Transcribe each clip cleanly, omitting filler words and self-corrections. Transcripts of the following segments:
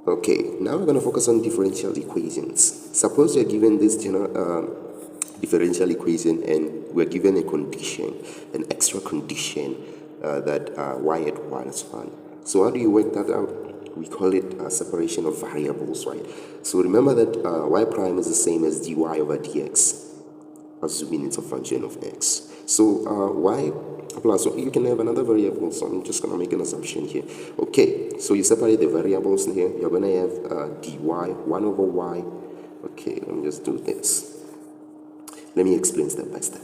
Okay, now we're going to focus on differential equations. Suppose you're given this differential equation and we're given a condition, an extra condition that y at 1 is 1. So how do you work that out? We call it separation of variables, right? So remember that y prime is the same as dy over dx, assuming it's a function of x. So y plus, so you can have another variable, so I'm just going to make an assumption here. Okay, so you separate the variables here. You're going to have dy, 1 over y. Okay, let me just do this. Let me explain step by step.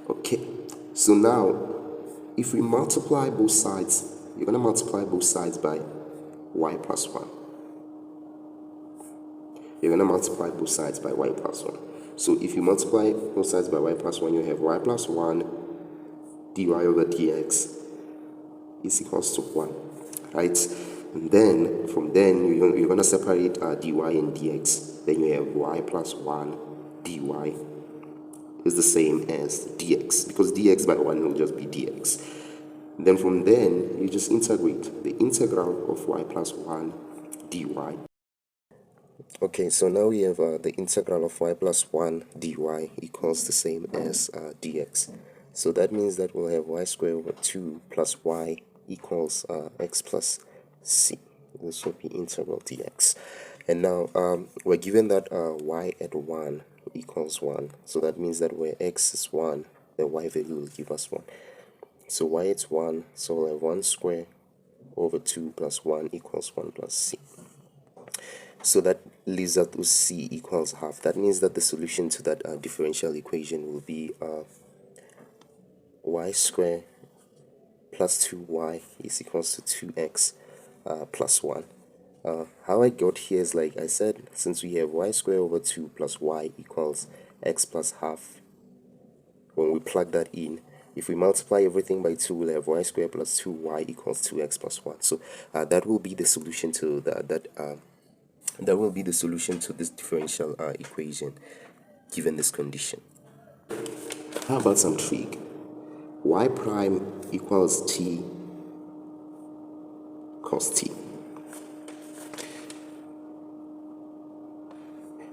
Okay, so now, if we multiply both sides, you're going to multiply both sides by y plus 1. You're going to multiply both sides by y plus 1. So if you multiply both sides by y plus 1, you have y plus 1 dy over dx is equals to 1, right? And then, from then, you're going to separate dy and dx. Then you have y plus 1 dy is the same as dx, because dx by 1 will just be dx. And then from then, you just integrate the integral of y plus 1 dy. Okay, so now we have the integral of y plus 1 dy equals the same as dx. So that means that we'll have y squared over 2 plus y equals x plus c. This will be integral dx. And now we're given that y at 1 equals 1. So that means that where x is 1, the y value will give us 1. So y is 1, so we'll have 1 squared over 2 plus 1 equals 1 plus c. So that leaves us with c equals half. That means that the solution to that differential equation will be y squared plus 2y is equals to 2x plus 1. How I got here is, like I said, since we have y squared over 2 plus y equals x plus half, when we plug that in, if we multiply everything by 2, we'll have y squared plus 2y equals 2x plus 1. So that will be the solution to that will be the solution to this differential equation given this condition. How about some trig? Y prime equals t cos t.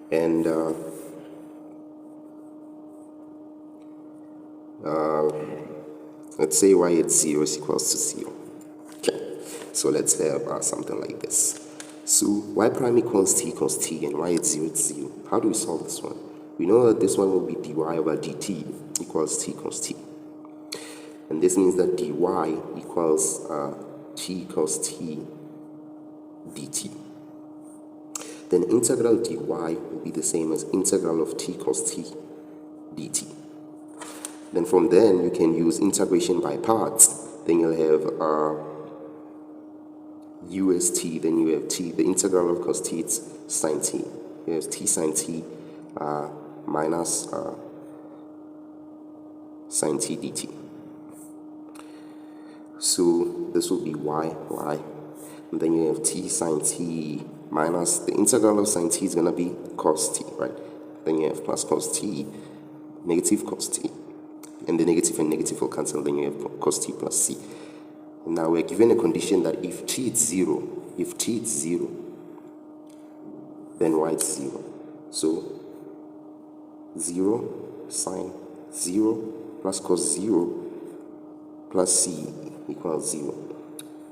And let's say y at 0 is equals to 0. Okay, so let's have something like this. So y prime equals t cos t and y at 0 is 0. How do we solve this one? We know that this one will be dy over dt equals t cos t. And this means that dy equals t cos t dt. Then integral dy will be the same as integral of t cos t dt. Then from then you can use integration by parts. Then you'll have u as t, then you have t, the integral of cos t is sine t. You have t sine t minus sine t dt. So this will be y, and then you have t sine t minus the integral of sine t is going to be cos t, right? Then you have plus cos t, negative cos t, and the negative and negative will cancel, then you have cos t plus c. And now we're given a condition that if t is 0, then y is 0. So 0 sine 0 plus cos 0 plus c equals 0.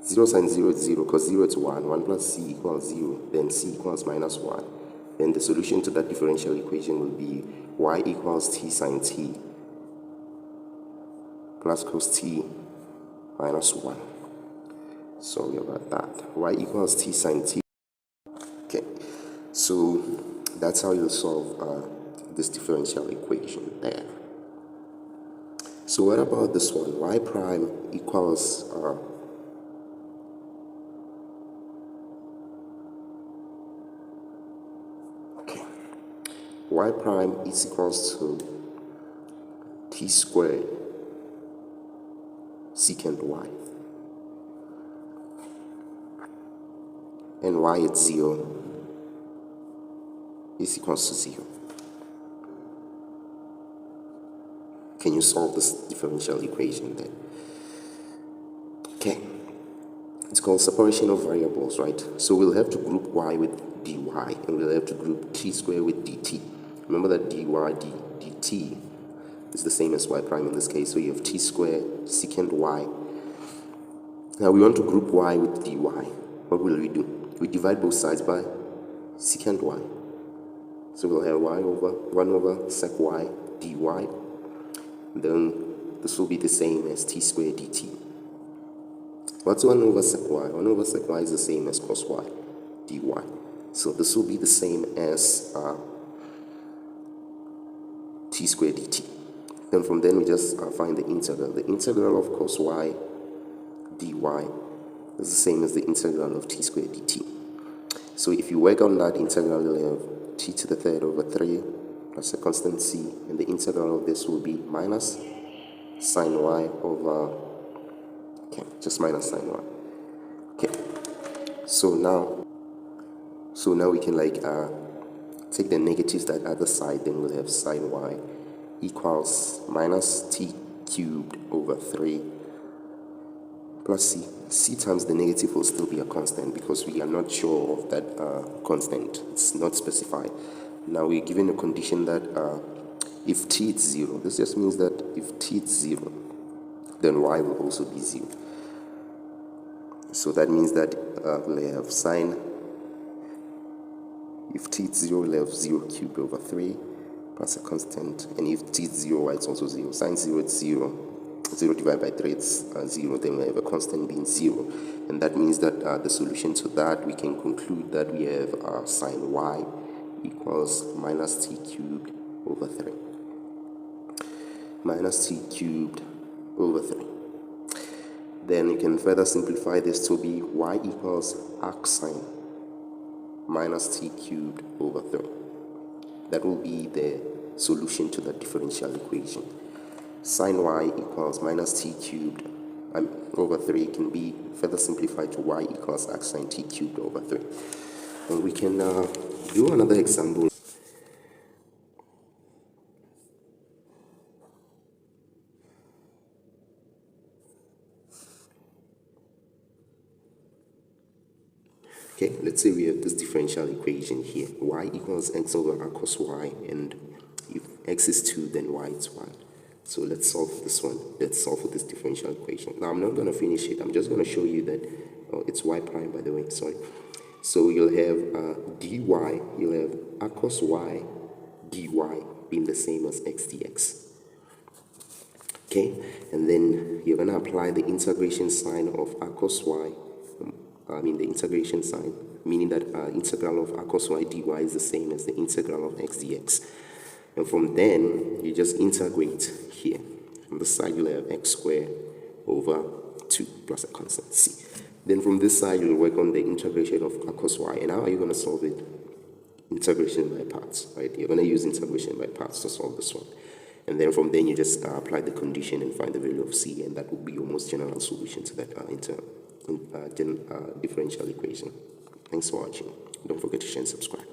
0 sine 0 is 0, cos 0 is 1, 1 plus c equals 0, then c equals minus 1. Then the solution to that differential equation will be y equals t sine t plus cos t minus 1. Sorry about that. Y equals t sine t. Okay, so that's how you'll solve this differential equation there. So what about this one? Y prime equals y prime is equals to t squared secant y, and y at 0 is equals to 0. Can you solve this differential equation then? Okay, it's called separation of variables, right? So we'll have to group y with dy, and we'll have to group t squared with dt. Remember that dt is the same as y prime in this case, so you have t squared secant y. Now we want to group y with dy. What will we do? We divide both sides by secant y. So we'll have y over 1 over sec y dy. Then this will be the same as t squared dt. What's 1 over sec y? 1 over sec y is the same as cos y dy. So this will be the same as t squared dt. Then from then we just find the integral. The integral of cos y dy is the same as the integral of t squared dt. So if you work on that integral, you'll have t to the third over 3 plus a constant c, and the integral of this will be minus sine y over, okay, just minus sine y. Okay, so now we can take the negatives that other side, then we'll have sine y equals minus t cubed over 3 plus c. C times the negative will still be a constant because we are not sure of that constant. It's not specified. Now we're given a condition that if t is 0, this just means that if t is 0, then y will also be 0. So that means that we'll have sine, if t is 0, we'll have 0 cubed over 3 plus a constant, and if t is 0, y is also 0. Sine 0 is 0. 0 divided by 3 is 0, then we have a constant being 0. And that means that the solution to that, we can conclude that we have sine y equals minus t cubed over 3. Minus t cubed over 3. Then you can further simplify this to be y equals arc sine minus t cubed over 3. That will be the solution to the differential equation. Sine y equals minus t cubed over 3 can be further simplified to y equals arc sine t cubed over 3. And we can do another example. Okay, let's say we have this differential equation here. Y equals x over r cos y, and if x is 2, then y is 1. So let's solve this one. Let's solve for this differential equation. Now I'm not going to finish it. I'm just going to show you that, it's y prime, by the way, sorry. So you'll have dy, you'll have r cos y dy being the same as x dx. Okay, and then you're going to apply the integration sign of r cos y, the integration sign, meaning that integral of r cos y dy is the same as the integral of x dx. And from then, you just integrate here. On the side, you'll have x squared over 2 plus a constant c. Then from this side, you'll work on the integration of r cos y. And how are you going to solve it? Integration by parts, right? You're going to use integration by parts to solve this one. And then from then, you just apply the condition and find the value of c, and that will be your most general solution to that differential equation. Thanks for watching. Don't forget to share and subscribe.